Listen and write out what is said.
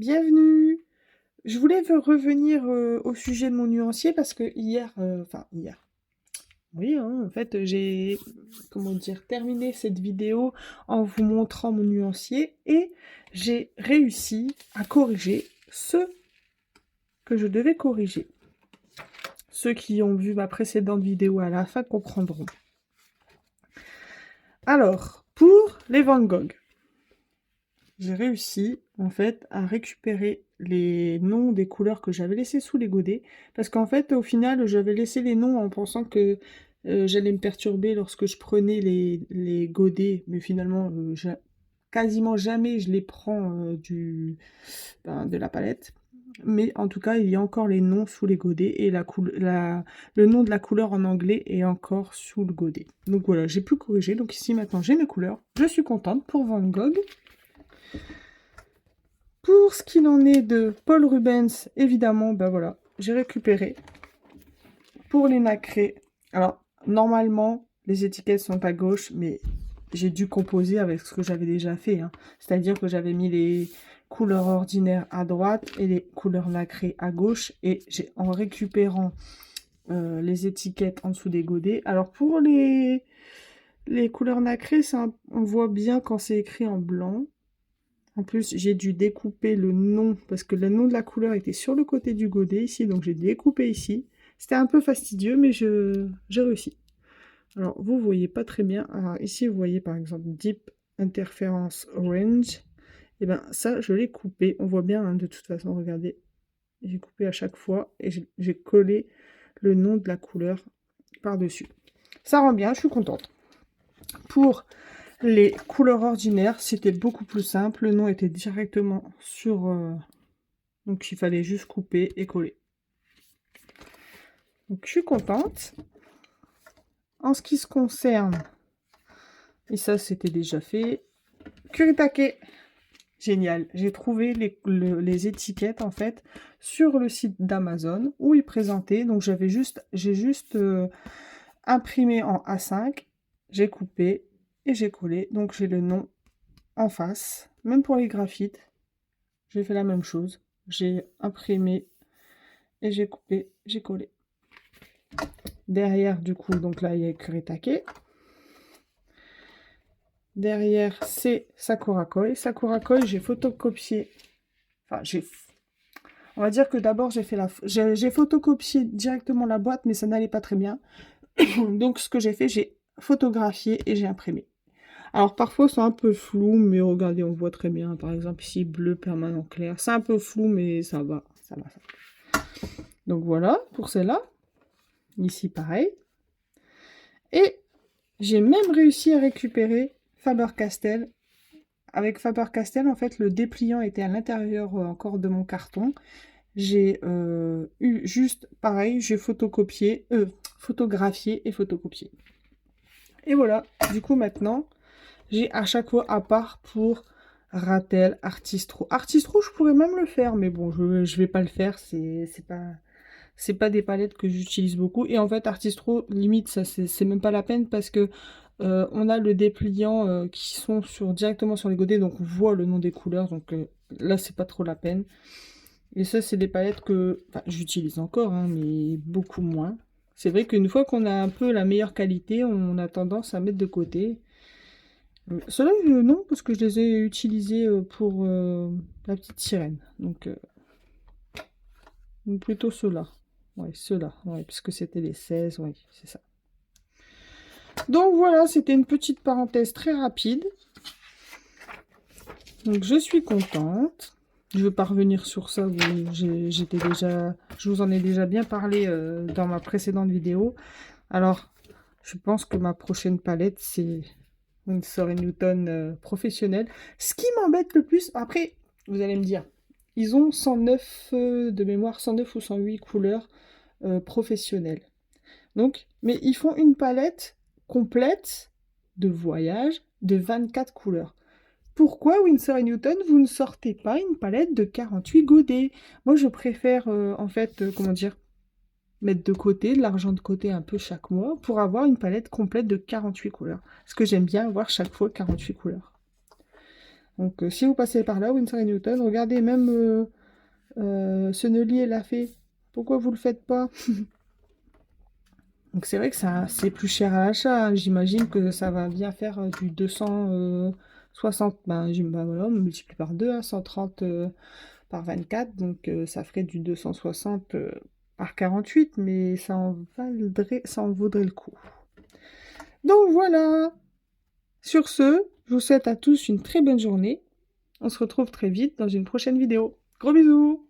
Bienvenue. Je voulais revenir au sujet de mon nuancier parce que hier, oui, hein, en fait, j'ai, comment dire, terminé cette vidéo en vous montrant mon nuancier et j'ai réussi à corriger ce que je devais corriger. Ceux qui ont vu ma précédente vidéo à la fin comprendront. Alors, pour les Van Gogh, j'ai réussi en fait à récupérer les noms des couleurs que j'avais laissés sous les godets parce qu'en fait au final j'avais laissé les noms en pensant que j'allais me perturber lorsque je prenais les godets, mais finalement quasiment jamais je les prends de la palette. Mais en tout cas, il y a encore les noms sous les godets et le nom de la couleur en anglais est encore sous le godet. Donc voilà, j'ai pu corriger. Donc ici maintenant j'ai mes couleurs. Je suis contente pour Van Gogh. Pour ce qu'il en est de Paul Rubens, évidemment, ben voilà, j'ai récupéré. Pour les nacrés, alors normalement, les étiquettes sont à gauche, mais j'ai dû composer avec ce que j'avais déjà fait, hein. C'est-à-dire que j'avais mis les couleurs ordinaires à droite et les couleurs nacrées à gauche, et en récupérant les étiquettes en dessous des godets. Alors pour les couleurs nacrées, on voit bien quand c'est écrit en blanc. En plus, j'ai dû découper le nom, parce que le nom de la couleur était sur le côté du godet ici, donc j'ai découpé ici. C'était un peu fastidieux, mais j'ai réussi. Alors, vous voyez pas très bien. Alors, ici, vous voyez par exemple Deep Interference Orange. Et bien, ça, je l'ai coupé. On voit bien, hein, de toute façon, regardez. J'ai coupé à chaque fois et j'ai collé le nom de la couleur par-dessus. Ça rend bien, je suis contente. Pour les couleurs ordinaires, c'était beaucoup plus simple. Le nom était directement sur... donc, il fallait juste couper et coller. Donc, je suis contente. En ce qui se concerne... Et ça, c'était déjà fait. Kuritake. Génial. J'ai trouvé les étiquettes, en fait, sur le site d'Amazon, où ils présentaient. Donc, j'ai juste imprimé en A5. J'ai coupé et j'ai collé. Donc, j'ai le nom en face. Même pour les graphites, j'ai fait la même chose. J'ai imprimé et j'ai coupé, j'ai collé. Derrière, du coup, donc là, il y a Kuritake. Derrière, c'est Sakura Koi. Sakura Koi, j'ai photocopié. Enfin, on va dire que d'abord, j'ai photocopié directement la boîte, mais ça n'allait pas très bien. Donc, ce que j'ai fait, j'ai photographié et j'ai imprimé. Alors, parfois, c'est un peu flou, mais regardez, on voit très bien. Par exemple, ici, bleu permanent clair. C'est un peu flou, mais ça va. Ça va, ça va. Donc, voilà, pour celle-là. Ici, pareil. Et j'ai même réussi à récupérer Faber-Castell. Avec Faber-Castell, en fait, le dépliant était à l'intérieur encore de mon carton. J'ai eu juste pareil, j'ai photographié et photocopié. Et voilà, du coup maintenant, j'ai à chaque fois à part pour Ratel, Artistro. Artistro, je pourrais même le faire, mais bon, je vais pas le faire, c'est pas des palettes que j'utilise beaucoup. Et en fait, Artistro, limite, ça c'est même pas la peine parce que on a le dépliant qui sont directement sur les godets, donc on voit le nom des couleurs, donc là c'est pas trop la peine. Et ça, c'est des palettes que j'utilise encore, hein, mais beaucoup moins. C'est vrai qu'une fois qu'on a un peu la meilleure qualité, on a tendance à mettre de côté. Ceux-là, non, parce que je les ai utilisés pour la petite sirène. Donc plutôt ceux-là. Ouais, ceux-là, ouais, puisque c'était les 16, ouais, c'est ça. Donc voilà, c'était une petite parenthèse très rapide. Donc je suis contente. Je ne veux pas revenir sur ça, je vous en ai déjà bien parlé dans ma précédente vidéo. Alors, je pense que ma prochaine palette, c'est Winsor & Newton professionnelle. Ce qui m'embête le plus, après, vous allez me dire, ils ont 109 de mémoire, 109 ou 108 couleurs professionnelles. Donc, mais ils font une palette complète de voyage de 24 couleurs. Pourquoi Winsor & Newton, vous ne sortez pas une palette de 48 godets? Moi, je préfère, en fait, comment dire, mettre de côté, de l'argent de côté un peu chaque mois, pour avoir une palette complète de 48 couleurs. Parce que j'aime bien avoir chaque fois 48 couleurs. Donc, si vous passez par là, Winsor & Newton, regardez, même Sennelier l'a fait. Pourquoi vous le faites pas? Donc, c'est vrai que ça, c'est plus cher à l'achat, hein. J'imagine que ça va bien faire du 260. Ben voilà, on multiplie par 2, hein, 130 par 24. Donc, ça ferait du 260 par 48. Mais ça en vaudrait le coup. Donc, voilà. Sur ce, je vous souhaite à tous une très bonne journée. On se retrouve très vite dans une prochaine vidéo. Gros bisous!